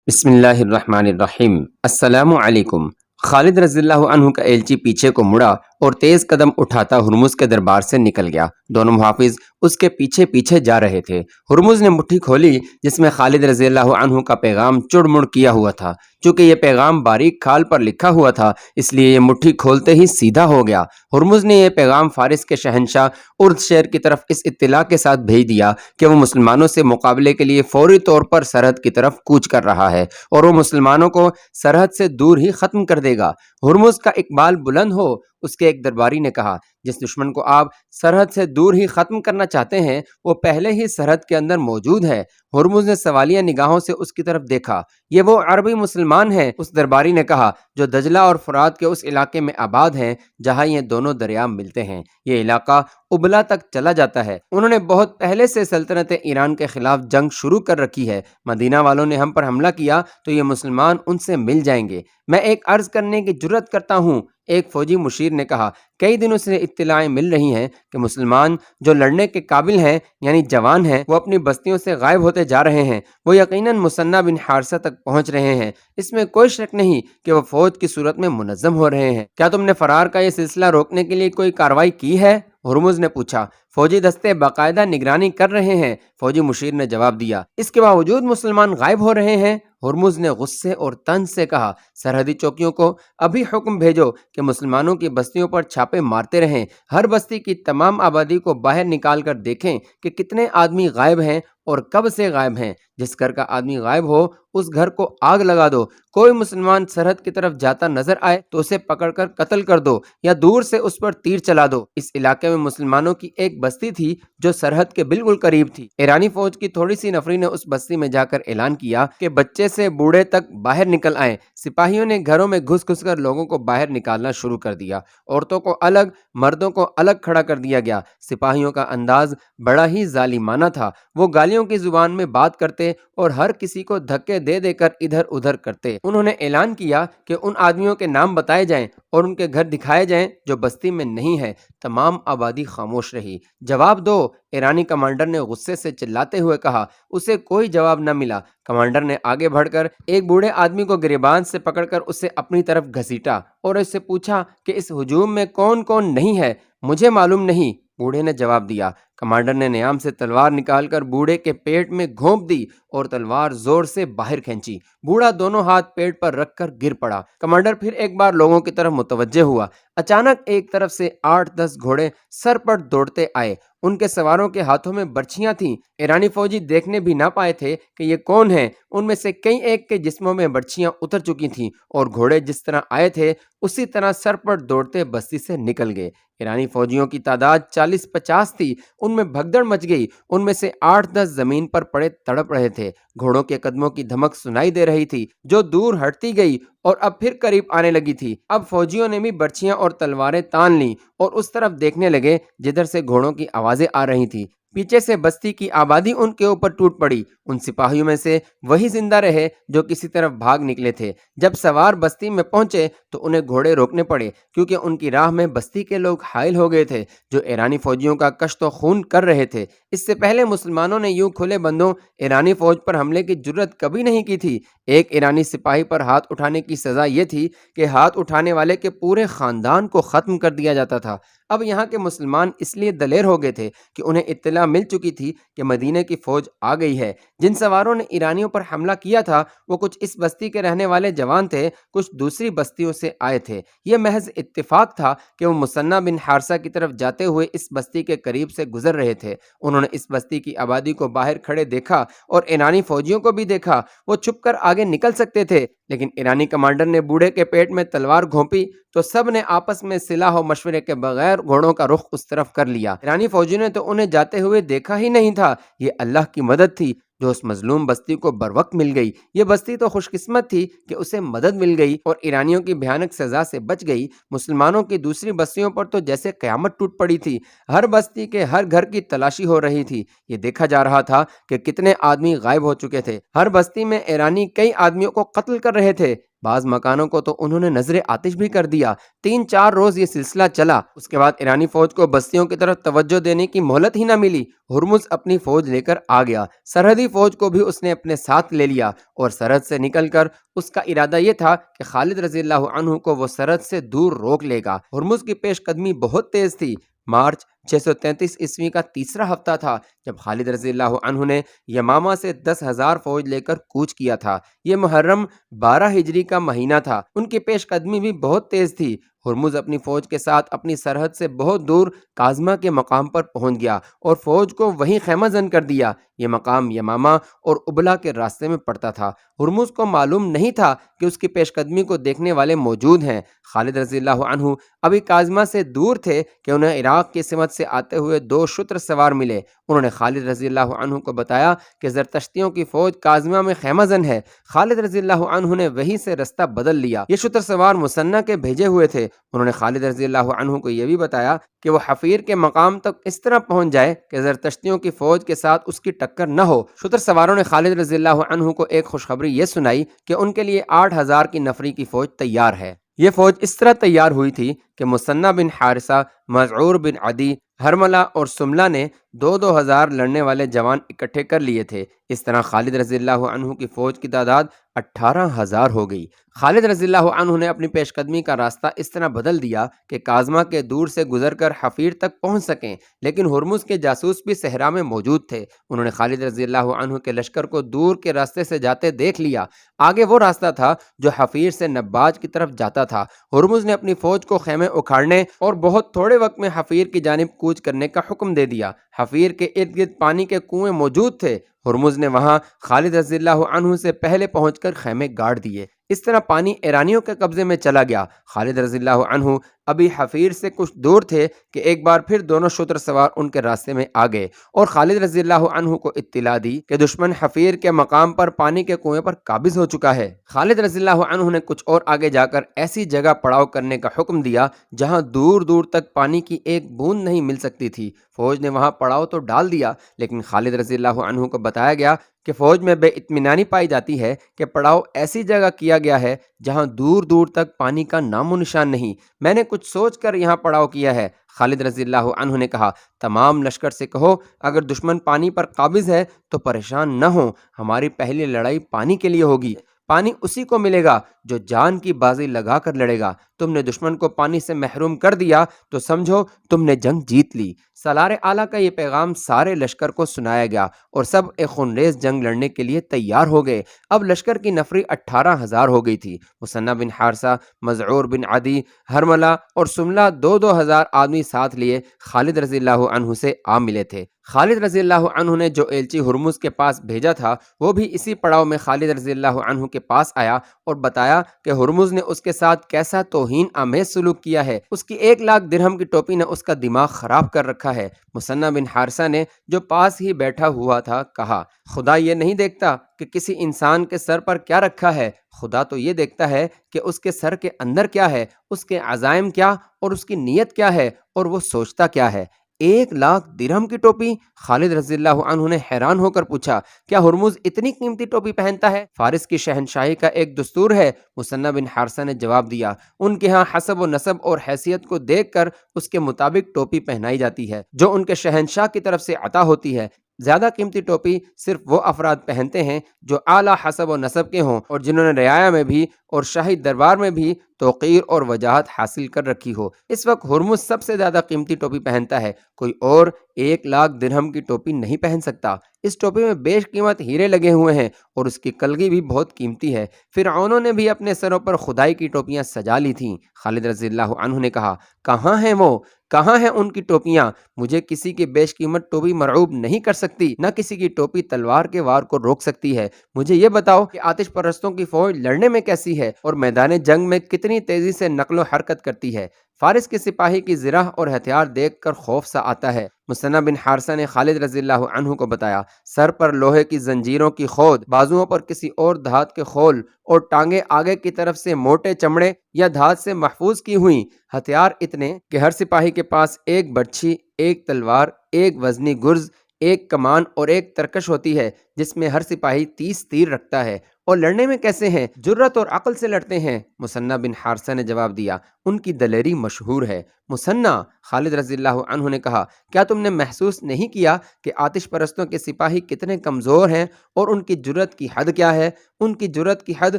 بسم اللہ الرحمن الرحیم۔ السلام علیکم۔ خالد رضی اللہ عنہ کا ایلچی پیچھے کو مڑا اور تیز قدم اٹھاتا ہرمز کے دربار سے نکل گیا۔ دونوں محافظ اس کے پیچھے پیچھے جا رہے تھے۔ ہرمز نے مٹھی کھولی جس میں خالد رضی اللہ عنہ کا پیغام چڑ مڑ کیا ہوا تھا۔ چونکہ یہ پیغام باریک کھال پر لکھا ہوا تھا اس لیے یہ مٹھی کھولتے ہی سیدھا ہو گیا۔ ہرمز نے یہ پیغام فارس کے شہنشاہ ارد شیر کی طرف اس اطلاع کے ساتھ بھیج دیا کہ وہ مسلمانوں سے مقابلے کے لیے فوری طور پر سرحد کی طرف کوچ کر رہا ہے اور وہ مسلمانوں کو سرحد سے دور ہی ختم کر دے گا۔ ہرمز کا اقبال بلند ہو، اس کے ایک درباری نے کہا۔ جس دشمن کو آپ سرحد سے دور ہی ختم کرنا چاہتے ہیں وہ پہلے ہی سرحد کے اندر موجود ہے۔ ہرمز نے سوالیہ نگاہوں سے اس کی طرف دیکھا۔ یہ وہ عربی مسلمان ہیں، اس درباری نے کہا، جو دجلہ اور فرات کے اس علاقے میں آباد ہیں جہاں یہ دونوں دریا ملتے ہیں۔ یہ علاقہ ابلا تک چلا جاتا ہے۔ انہوں نے بہت پہلے سے سلطنت ایران کے خلاف جنگ شروع کر رکھی ہے۔ مدینہ والوں نے ہم پر حملہ کیا تو یہ مسلمان ان سے مل جائیں گے۔ میں ایک عرض کرنے کی جرت کرتا ہوں، ایک فوجی مشیر نے کہا۔ کئی دنوں سے اطلاعیں مل رہی ہیں کہ مسلمان جو لڑنے کے قابل ہیں یعنی جوان ہیں وہ اپنی بستیوں سے غائب ہوتے جا رہے ہیں۔ وہ یقیناً مثنہ بن حارثہ تک پہنچ رہے ہیں۔ اس میں کوئی شک نہیں کہ وہ فوج کی صورت میں منظم ہو رہے ہیں۔ کیا تم نے فرار کا یہ سلسلہ روکنے کے لیے کوئی کارروائی کی ہے؟ ہرمز نے پوچھا۔ فوجی دستے باقاعدہ نگرانی کر رہے ہیں، فوجی مشیر نے جواب دیا۔ اس کے باوجود مسلمان غائب ہو رہے ہیں؟ ہرمز نے غصے اور طنز سے کہا۔ سرحدی چوکیوں کو ابھی حکم بھیجو کہ مسلمانوں کی بستیوں پر چھاپے مارتے رہیں۔ ہر بستی کی تمام آبادی کو باہر نکال کر دیکھیں کہ کتنے آدمی غائب ہیں اور کب سے غائب ہیں۔ جس گھر کا آدمی غائب ہو اس گھر کو آگ لگا دو۔ کوئی مسلمان سرحد کی طرف جاتا نظر آئے تو اسے پکڑ کر قتل کر دو یا دور سے اس پر تیر چلا دو۔ اس علاقے میں مسلمانوں کی ایک بستی تھی جو سرحد کے بالکل قریب تھی۔ ایرانی فوج کی تھوڑی سی نفری نے اس بستی میں جا کر اعلان کیا کہ بچے سے بوڑھے تک باہر نکل آئیں۔ سپاہیوں نے گھروں میں گھس گھس کر لوگوں کو باہر نکالنا شروع کر دیا۔ عورتوں کو الگ، مردوں کو الگ کھڑا کر دیا گیا۔ سپاہیوں کا انداز بڑا ہی ظالمانہ تھا۔ وہ گالیوں کی زبان میں بات کرتے اور ہر کسی کو دھکے دے دے کر ادھر ادھر کرتے۔ انہوں نے اعلان کیا کہ ان آدمیوں کے نام بتائے جائیں اور ان کے گھر دکھائے جائیں جو بستی میں نہیں ہے۔ تمام آبادی خاموش رہی۔ جواب دو، ایرانی کمانڈر نے غصے سے چلاتے ہوئے کہا۔ اسے کوئی جواب نہ ملا۔ کمانڈر نے آگے بڑھ کر ایک بوڑھے آدمی کو گریبان سے پکڑ کر اسے اپنی طرف گھسیٹا اور اس سے پوچھا کہ اس ہجوم میں کون کون نہیں ہے؟ مجھے معلوم نہیں، بوڑھے نے جواب دیا۔ کمانڈر نے نیام سے تلوار نکال کر بوڑھے کے پیٹ میں گھونپ دی اور تلوار زور سے باہر کھینچی۔ بوڑھا دونوں ہاتھ پیٹ پر رکھ کر گر پڑا۔ کمانڈر پھر ایک بار لوگوں کی طرف متوجہ ہوا۔ اچانک ایک طرف سے 8-10 گھوڑے سر پر دوڑتے آئے۔ ان کے سواروں کے ہاتھوں میں برچھیاں تھیں۔ ایرانی فوجی دیکھنے بھی نہ پائے تھے کہ یہ کون ہیں۔ ان میں سے کئی ایک کے جسموں میں برچھیاں اتر چکی تھیں اور گھوڑے جس طرح آئے تھے اسی طرح سر پر دوڑتے بستی سے نکل گئے۔ ایرانی فوجیوں کی تعداد 40-50 تھی۔ ان میں بھگدڑ مچ گئی۔ ان میں سے 8-10 زمین پر پڑے تڑپ رہے تھے۔ گھوڑوں کے قدموں کی دھمک سنائی دے رہی تھی جو دور ہٹتی گئی اور اب پھر قریب آنے لگی تھی۔ اب فوجیوں نے بھی برچھیاں اور تلواریں تان لیں اور اس طرف دیکھنے لگے جدھر سے گھوڑوں کی آوازیں آ رہی تھی۔ پیچھے سے بستی کی آبادی ان کے اوپر ٹوٹ پڑی۔ ان سپاہیوں میں سے وہی زندہ رہے جو کسی طرف بھاگ نکلے تھے۔ جب سوار بستی میں پہنچے تو انہیں گھوڑے روکنے پڑے کیونکہ ان کی راہ میں بستی کے لوگ حائل ہو گئے تھے جو ایرانی فوجیوں کا کشت و خون کر رہے تھے۔ اس سے پہلے مسلمانوں نے یوں کھلے بندوں ایرانی فوج پر حملے کی جرت کبھی نہیں کی تھی۔ ایک ایرانی سپاہی پر ہاتھ اٹھانے کی سزا یہ تھی کہ ہاتھ اٹھانے والے کے پورے خاندان کو ختم کر دیا جاتا تھا۔ اب یہاں کے مسلمان اس لیے دلیر ہو گئے تھے کہ انہیں اطلاع مل چکی تھی کہ مدینے کی فوج آ گئی ہے۔ جن سواروں نے ایرانیوں پر حملہ کیا تھا وہ کچھ اس بستی کے رہنے والے جوان تھے، کچھ دوسری بستیوں سے آئے تھے۔ یہ محض اتفاق تھا کہ وہ مثنہ بن حارثہ کی طرف جاتے ہوئے اس بستی کے قریب سے گزر رہے تھے۔ انہوں نے اس بستی کی آبادی کو باہر کھڑے دیکھا اور ایرانی فوجیوں کو بھی دیکھا۔ وہ چھپ کر آگے نکل سکتے تھے لیکن ایرانی کمانڈر نے بوڑھے کے پیٹ میں تلوار گھونپی تو سب نے آپس میں صلاح و مشورے کے بغیر گھوڑوں کا رخ اس طرف کر لیا۔ ایرانی فوجیوں نے تو انہیں جاتے ہوئے دیکھا ہی نہیں تھا۔ یہ اللہ کی مدد تھی جو اس مظلوم بستی کو بروقت مل گئی۔ یہ بستی تو خوش قسمت تھی کہ اسے مدد مل گئی اور ایرانیوں کی بھیانک سزا سے بچ گئی۔ مسلمانوں کی دوسری بستیوں پر تو جیسے قیامت ٹوٹ پڑی تھی۔ ہر بستی کے ہر گھر کی تلاشی ہو رہی تھی۔ یہ دیکھا جا رہا تھا کہ کتنے آدمی غائب ہو چکے تھے۔ ہر بستی میں ایرانی کئی آدمیوں کو قتل کر رہے تھے۔ بعض مکانوں کو تو انہوں نے نظر آتش بھی کر دیا۔ 3-4 روز یہ سلسلہ چلا۔ اس کے بعد ایرانی فوج کو بستیوں کی طرف توجہ دینے کی مہلت ہی نہ ملی۔ ہرمز اپنی فوج لے کر آ گیا۔ سرحدی فوج کو بھی اس نے اپنے ساتھ لے لیا اور سرحد سے نکل کر اس کا ارادہ یہ تھا کہ خالد رضی اللہ عنہ کو وہ سرحد سے دور روک لے گا۔ ہرمز کی پیش قدمی بہت تیز تھی۔ مارچ 633 عیسوی کا تیسرا ہفتہ تھا جب خالد رضی اللہ عنہ نے یمامہ سے 10,000 فوج لے کر کوچ کیا تھا۔ یہ محرم 12 ہجری کا مہینہ تھا۔ ان کی پیش قدمی بھی بہت تیز تھی۔ ہرمز اپنی فوج کے ساتھ اپنی سرحد سے بہت دور کاظمہ کے مقام پر پہنچ گیا اور فوج کو وہیں خیمہ زن کر دیا۔ یہ مقام یمامہ اور ابلا کے راستے میں پڑتا تھا۔ ہرمز کو معلوم نہیں تھا کہ اس کی پیش قدمی کو دیکھنے والے موجود ہیں۔ خالد رضی اللہ عنہ ابھی کاظمہ سے دور تھے کہ انہیں عراق کی سمت سے آتے ہوئے 2 شتر سوار ملے۔ انہوں نے خالد رضی اللہ عنہ کو بتایا کہ زرتشتیوں کی فوج کاظمہ میں خیمہ زن ہے۔ خالد رضی اللہ عنہ نے وہیں سے رستہ بدل لیا۔ یہ شتر سوار مسنہ کے بھیجے ہوئے تھے۔ انہوں نے خالد رضی اللہ عنہ کو یہ بھی بتایا کہ وہ حفیر کے مقام تک اس طرح پہنچ جائے کہ زرتشتیوں کی فوج کے ساتھ اس کی ٹکر نہ ہو۔ شتر سواروں نے خالد رضی اللہ عنہ کو ایک خوشخبری یہ سنائی کہ ان کے لیے 8,000 کی نفری کی فوج تیار ہے۔ یہ فوج اس طرح تیار ہوئی تھی کہ مثنہ بن حارثہ، مذعور بن عدی، ہرملہ اور سملہ نے 2-2 ہزار لڑنے والے جوان اکٹھے کر لیے تھے۔ اس طرح خالد رضی اللہ عنہ کی فوج کی تعداد 18,000 ہو گئی۔ خالد رضی اللہ عنہ نے اپنی پیش قدمی کا راستہ اس طرح بدل دیا کہ کاظمہ کے دور سے گزر کر حفیر تک پہنچ سکیں، لیکن ہرمز کے جاسوس بھی صحرا میں موجود تھے۔ انہوں نے خالد رضی اللہ عنہ کے لشکر کو دور کے راستے سے جاتے دیکھ لیا۔ آگے وہ راستہ تھا جو حفیر سے نباج کی طرف جاتا تھا۔ ہرمز نے اپنی فوج کو خیمے اکھاڑنے اور بہت تھوڑے وقت میں حفیر کی جانب کوچ کرنے کا حکم دے دیا۔ حفیر کے ارد گرد پانی کے کنویں موجود تھے۔ ہرمز نے وہاں خالد رضی اللہ عنہ سے پہلے پہنچ کر خیمے گاڑ دیے۔ اس طرح پانی ایرانیوں کے قبضے میں چلا گیا۔ خالد رضی اللہ عنہ ابھی حفیر سے کچھ دور تھے کہ ایک بار پھر دونوں شتر سوار ان کے راستے میں آ گئے اور خالد رضی اللہ عنہ کو اطلاع دی کہ دشمن حفیر کے مقام پر پانی کے کنویں پر قابض ہو چکا ہے۔ خالد رضی اللہ عنہ نے کچھ اور آگے جا کر ایسی جگہ پڑاؤ کرنے کا حکم دیا جہاں دور دور تک پانی کی ایک بوند نہیں مل سکتی تھی۔ فوج نے وہاں پڑاؤ تو ڈال دیا، لیکن خالد رضی اللہ عنہ کو بتایا گیا کہ فوج میں بے اطمینانی پائی جاتی ہے کہ پڑاؤ ایسی جگہ کیا گیا ہے جہاں دور دور تک پانی کا نام و نشان نہیں۔ میں نے کچھ سوچ کر یہاں پڑاؤ کیا ہے۔ خالد رضی اللہ عنہ نے کہا، تمام لشکر سے کہو اگر دشمن پانی پر قابض ہے تو پریشان نہ ہوں، ہماری پہلی لڑائی پانی کے لیے ہوگی۔ پانی اسی کو ملے گا جو جان کی بازی لگا کر لڑے گا۔ تم نے دشمن کو پانی سے محروم کر دیا تو سمجھو تم نے جنگ جیت لی۔ سالار اعلیٰ کا یہ پیغام سارے لشکر کو سنایا گیا اور سب ایک خونریز جنگ لڑنے کے لیے تیار ہو گئے۔ اب لشکر کی نفری 18,000 ہو گئی تھی۔ مثنہ بن حارثہ، مذعور بن عدی، ہرملہ اور سملہ 2-2 ہزار آدمی ساتھ لیے خالد رضی اللہ عنہ سے آ ملے تھے۔ خالد رضی اللہ عنہ نے جو ایلچی ہرمز کے پاس بھیجا تھا وہ بھی اسی پڑاؤ میں خالد رضی اللہ عنہ کے پاس آیا اور بتایا کہ ہرمز نے اس کے ساتھ کیسا توہین آمیز سلوک کیا ہے۔ اس کی 1,00,000 درہم کی ٹوپی نے اس کا دماغ خراب کر رکھا ہے۔ مثنہ بن حارثہ نے جو پاس ہی بیٹھا ہوا تھا کہا، خدا یہ نہیں دیکھتا کہ کسی انسان کے سر پر کیا رکھا ہے، خدا تو یہ دیکھتا ہے کہ اس کے سر کے اندر کیا ہے، اس کے عزائم کیا اور اس کی نیت کیا ہے اور وہ سوچتا کیا ہے۔ 1,00,000 درہم کی ٹوپی؟ خالد رضی اللہ عنہ نے حیران ہو کر پوچھا، کیا ہرمز اتنی قیمتی ٹوپی پہنتا ہے؟ فارس کی شہنشاہی کا ایک دستور ہے۔ مثنہ بن حارثہ نے جواب دیا، ان کے ہاں حسب و نسب اور حیثیت کو دیکھ کر اس کے مطابق ٹوپی پہنائی جاتی ہے جو ان کے شہنشاہ کی طرف سے عطا ہوتی ہے۔ زیادہ قیمتی ٹوپی صرف وہ افراد پہنتے ہیں جو اعلیٰ حسب و نسب کے ہوں اور جنہوں نے رعایا میں بھی اور شاہی دربار میں بھی توقیر اور وجاہت حاصل کر رکھی ہو۔ اس وقت ہرمز سب سے زیادہ قیمتی ٹوپی پہنتا ہے، کوئی اور 1,00,000 درہم کی ٹوپی نہیں پہن سکتا۔ اس ٹوپی میں بیش قیمت ہیرے لگے ہوئے ہیں اور اس کی کلگی بھی بہت قیمتی ہے۔ فرعونوں نے بھی اپنے سروں پر خدائی کی ٹوپیاں سجا لی تھیں۔ خالد رضی اللہ عنہ نے کہا، کہاں ہیں وہ؟ کہاں ہیں ان کی ٹوپیاں؟ مجھے کسی کی بیش قیمت ٹوپی مرعوب نہیں کر سکتی، نہ کسی کی ٹوپی تلوار کے وار کو روک سکتی ہے۔ مجھے یہ بتاؤ کہ آتش پرستوں کی فوج لڑنے میں کیسی ہے اور میدان جنگ میں کتنی تیزی سے نقل و حرکت کرتی ہے۔ فارس کے سپاہی کی زرہ اور ہتھیار دیکھ کر خوف سا آتا ہے۔ مثنہ بن حارثہ نے خالد رضی اللہ عنہ کو بتایا، سر پر لوہے کی زنجیروں کی خود، بازوؤں پر کسی اور دھات کے خول اور ٹانگیں آگے کی طرف سے موٹے چمڑے یا دھات سے محفوظ کی ہوئی، ہتھیار اتنے کہ ہر سپاہی کے پاس ایک برچھی، ایک تلوار، ایک وزنی گرز، ایک کمان اور ایک ترکش ہوتی ہے جس میں ہر سپاہی 30 تیر رکھتا ہے۔ اور لڑنے میں کیسے ہیں؟ جرت اور عقل سے لڑتے ہیں۔ مثنہ بن حارثہ نے جواب دیا، ان کی دلیری مشہور ہے۔ مثنہ، خالد رضی اللہ عنہ نے کہا، کیا تم نے محسوس نہیں کیا کہ آتش پرستوں کے سپاہی کتنے کمزور ہیں اور ان کی جرت کی حد کیا ہے؟ ان کی جرت کی حد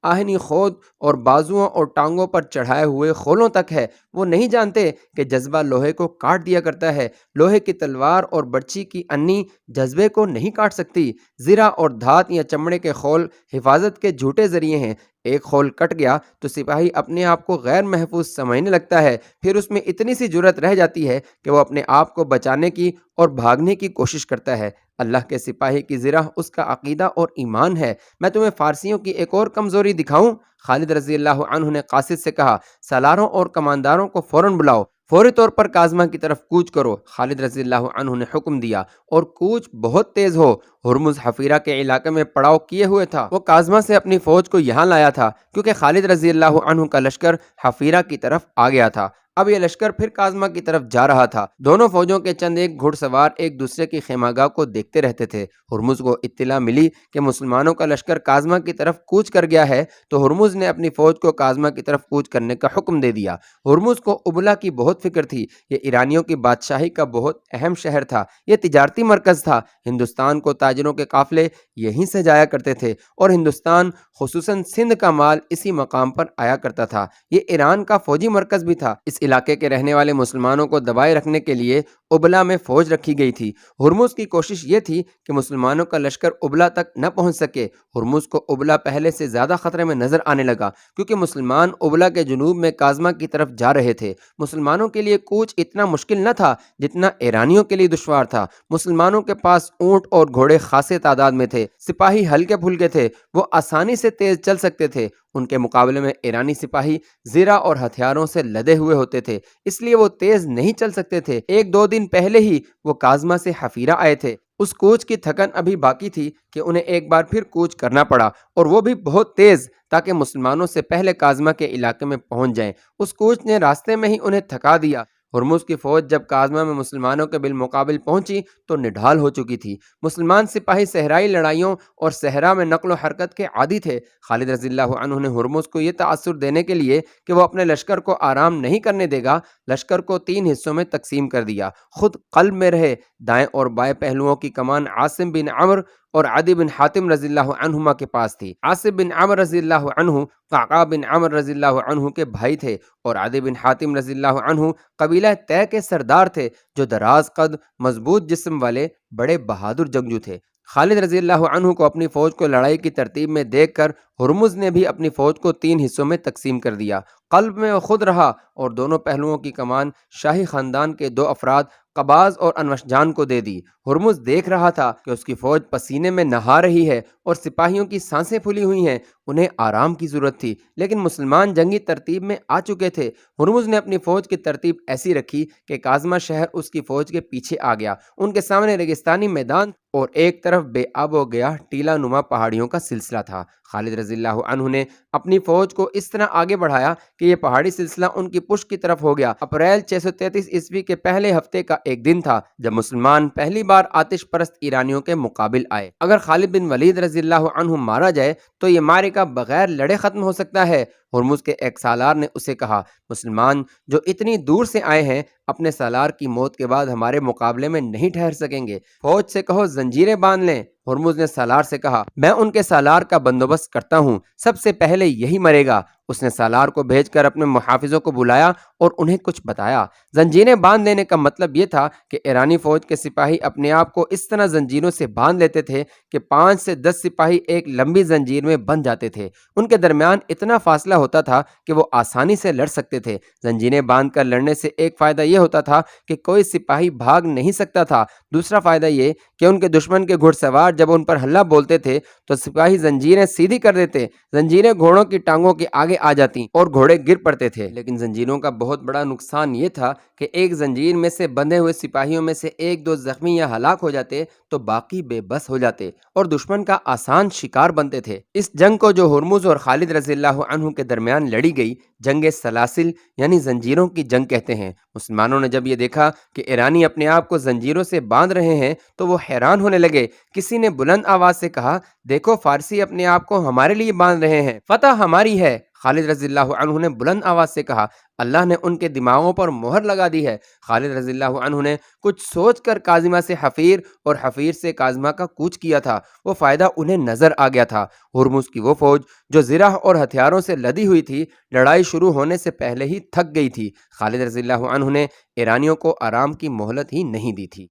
آہنی خود اور بازوؤں اور ٹانگوں پر چڑھائے ہوئے خولوں تک ہے۔ وہ نہیں جانتے کہ جذبہ لوہے کو کاٹ دیا کرتا ہے۔ لوہے کی تلوار اور برچی کی انی جذبے کو نہیں کاٹ سکتی۔ زرہ اور دھات یا چمڑے کے خول حفاظت کے جھوٹے ذریعے ہیں۔ ایک خول کٹ گیا تو سپاہی اپنے آپ کو غیر محفوظ سمجھنے لگتا ہے، پھر اس میں اتنی سی جرت رہ جاتی ہے کہ وہ اپنے آپ کو بچانے کی اور بھاگنے کی کوشش کرتا ہے۔ اللہ کے سپاہی کی زرہ اس کا عقیدہ اور ایمان ہے۔ میں تمہیں فارسیوں کی ایک اور کمزوری دکھاؤں؟ خالد رضی اللہ عنہ نے قاصد سے کہا، سالاروں اور کمانداروں کو فوراً بلاؤ، فوری طور پر کاظمہ کی طرف کوچ کرو۔ خالد رضی اللہ عنہ نے حکم دیا اور کوچ بہت تیز ہو۔ ہرمز حفیرہ کے علاقے میں پڑاؤ کیے ہوئے تھا۔ وہ کاظمہ سے اپنی فوج کو یہاں لایا تھا کیونکہ خالد رضی اللہ عنہ کا لشکر حفیرہ کی طرف آ گیا تھا۔ اب یہ لشکر پھر کاظمہ کی طرف جا رہا تھا۔ دونوں فوجوں کے چند ایک گھڑ سوار ایک دوسرے کی خیمہ گاہ کو دیکھتے رہتے تھے۔ ہرمز کو اطلاع ملی کہ مسلمانوں کا لشکر کاظمہ کی طرف کوچ کر گیا ہے تو ہرمز نے اپنی فوج کو کاظمہ کی طرف کوچ کرنے کا حکم دے دیا۔ ہرمز کو ابلا کی بہت فکر تھی۔ یہ ایرانیوں کی بادشاہی کا بہت اہم شہر تھا، یہ تجارتی مرکز تھا۔ ہندوستان کو تاجروں کے قافلے یہیں سے جایا کرتے تھے اور ہندوستان خصوصاً سندھ کا مال اسی مقام پر آیا کرتا تھا۔ یہ ایران کا فوجی مرکز بھی تھا۔ اس علاقے کے رہنے والے مسلمانوں کو دبائے رکھنے کے لیے ابلا میں فوج رکھی گئی تھی۔ ہرمز کی کوشش یہ تھی کہ مسلمانوں کا لشکر ابلا تک نہ پہنچ سکے۔ ہرمز کو ابلا پہلے سے زیادہ خطرے میں نظر آنے لگا کیونکہ مسلمان ابلا کے جنوب میں کاظمہ کی طرف جا رہے تھے۔ مسلمانوں کے لیے کوچ اتنا مشکل نہ تھا جتنا ایرانیوں کے لیے دشوار تھا۔ مسلمانوں کے پاس اونٹ اور گھوڑے خاصے تعداد میں تھے، سپاہی ہلکے پھلکے تھے، وہ آسانی سے تیز چل سکتے تھے۔ ان کے مقابلے میں ایرانی سپاہی زرہ اور ہتھیاروں سے لدے ہوئے ہوتے تھے، اس لیے وہ تیز نہیں چل سکتے تھے۔ ایک دو دن پہلے ہی وہ کاظمہ سے حفیرہ آئے تھے۔ اس کوچ کی تھکن ابھی باقی تھی کہ انہیں ایک بار پھر کوچ کرنا پڑا، اور وہ بھی بہت تیز، تاکہ مسلمانوں سے پہلے کاظمہ کے علاقے میں پہنچ جائیں۔ اس کوچ نے راستے میں ہی انہیں تھکا دیا۔ ہرمز کی فوج جب کاظمہ میں مسلمانوں کے بالمقابل پہنچی تو نڈھال ہو چکی تھی۔ مسلمان سپاہی صحرائی لڑائیوں اور صحرا میں نقل و حرکت کے عادی تھے۔ خالد رضی اللہ عنہ نے ہرمز کو یہ تاثر دینے کے لیے کہ وہ اپنے لشکر کو آرام نہیں کرنے دے گا، لشکر کو 3 حصوں میں تقسیم کر دیا۔ خود قلب میں رہے۔ دائیں اور بائیں پہلوؤں کی کمان عاصم بن عمرو اور عدی بن حاتم رضی اللہ عنہما کے پاس تھی۔ عاصم بن عمرو رضی اللہ عنہ قعقاع بن عمرو رضی اللہ عنہ کے بھائی تھے، اور عدی بن حاتم رضی اللہ عنہ قبیلہ طے کے سردار تھے، جو دراز قد، مضبوط جسم والے بڑے بہادر جنگجو تھے۔ خالد رضی اللہ عنہ کو اپنی فوج کو لڑائی کی ترتیب میں دیکھ کر ہرمز نے بھی اپنی فوج کو 3 حصوں میں تقسیم کر دیا۔ قلب میں وہ خود رہا اور دونوں پہلوؤں کی کمان شاہی خاندان کے 2 افراد قباز اور انوش جان کو دے دی۔ ہرمز دیکھ رہا تھا کہ اس کی فوج پسینے میں نہا رہی ہے اور سپاہیوں کی سانسیں پھولی ہوئی ہیں، انہیں آرام کی ضرورت تھی، لیکن مسلمان جنگی ترتیب میں آ چکے تھے۔ ہرمز نے اپنی فوج کی ترتیب ایسی رکھی کہ کاظمہ شہر اس کی فوج کے پیچھے آ گیا۔ ان کے سامنے ریگستانی میدان اور ایک طرف بے آب و گیا ٹیلا نما پہاڑیوں کا سلسلہ تھا۔ خالد رضی اللہ عنہ نے اپنی فوج کو اس طرح آگے بڑھایا کہ یہ پہاڑی سلسلہ ان کی پشت کی طرف ہو گیا۔ اپریل 633 عیسوی کے پہلے ہفتے کا ایک دن تھا جب مسلمان پہلی بار آتش پرست ایرانیوں کے مقابل آئے۔ اگر خالد بن ولید رضی اللہ عنہ مارا جائے تو یہ معرکہ بغیر لڑے ختم ہو سکتا ہے۔ ہرمز کے ایک سالار نے اسے کہا، مسلمان جو اتنی دور سے آئے ہیں اپنے سالار کی موت کے بعد ہمارے مقابلے میں نہیں ٹھہر سکیں گے، فوج سے کہو زنجیریں باندھ لیں۔ ہرمز نے سالار سے کہا، میں ان کے سالار کا بندوبست کرتا ہوں، سب سے پہلے یہی مرے گا۔ اس نے سالار کو بھیج کر اپنے محافظوں کو بلایا اور انہیں کچھ بتایا۔ زنجیریں باندھ لینے کا مطلب یہ تھا کہ ایرانی فوج کے سپاہی اپنے آپ کو اس طرح زنجیروں سے باندھ لیتے تھے کہ 5 سے 10 سپاہی ایک لمبی زنجیر میں بندھ جاتے تھے۔ ان کے درمیان اتنا فاصلہ ہوتا تھا کہ وہ آسانی سے لڑ سکتے تھے۔ زنجیریں باندھ کر لڑنے سے ایک فائدہ یہ ہوتا تھا کہ کوئی سپاہی بھاگ نہیں سکتا تھا، دوسرا فائدہ یہ کہ ان کے دشمن کے گھڑ سوار جب ان پر حملہ بولتے تھے تو سپاہی زنجیریں سیدھی کر دیتے۔ زنجیریں گھوڑوں کی ٹانگوں کے آگے آ جاتی اور گھوڑے گر پڑتے تھے، لیکن زنجیروں کا بہت بڑا نقصان یہ تھا کہ ایک زنجیر میں سے بندھے ہوئے سپاہیوں میں سے ایک دو زخمی یا ہلاک ہو جاتے تو باقی بے بس ہو جاتے اور دشمن کا آسان شکار بنتے تھے۔ اس جنگ کو جو ہرمز اور خالد رضی اللہ عنہ کے درمیان لڑی گئی، جنگ سلاسل یعنی زنجیروں کی جنگ کہتے ہیں۔ مسلمانوں نے جب یہ دیکھا کہ ایرانی اپنے آپ کو زنجیروں سے باندھ رہے ہیں تو وہ حیران ہونے لگے۔ کسی نے بلند آواز سے کہا، دیکھو فارسی اپنے آپ کو ہمارے لیے باندھ رہے ہیں، فتح ہماری ہے۔ خالد رضی اللہ عنہ نے بلند آواز سے کہا، اللہ نے ان کے دماغوں پر مہر لگا دی ہے۔ خالد رضی اللہ عنہ نے کچھ سوچ کر کاظمہ سے حفیر اور حفیر سے کاظمہ کا کوچ کیا تھا۔ وہ فائدہ انہیں نظر آ گیا تھا۔ ہرمز کی وہ فوج جو زرہ اور ہتھیاروں سے لدی ہوئی تھی، لڑائی شروع ہونے سے پہلے ہی تھک گئی تھی۔ خالد رضی اللہ عنہ نے ایرانیوں کو آرام کی مہلت ہی نہیں دی تھی۔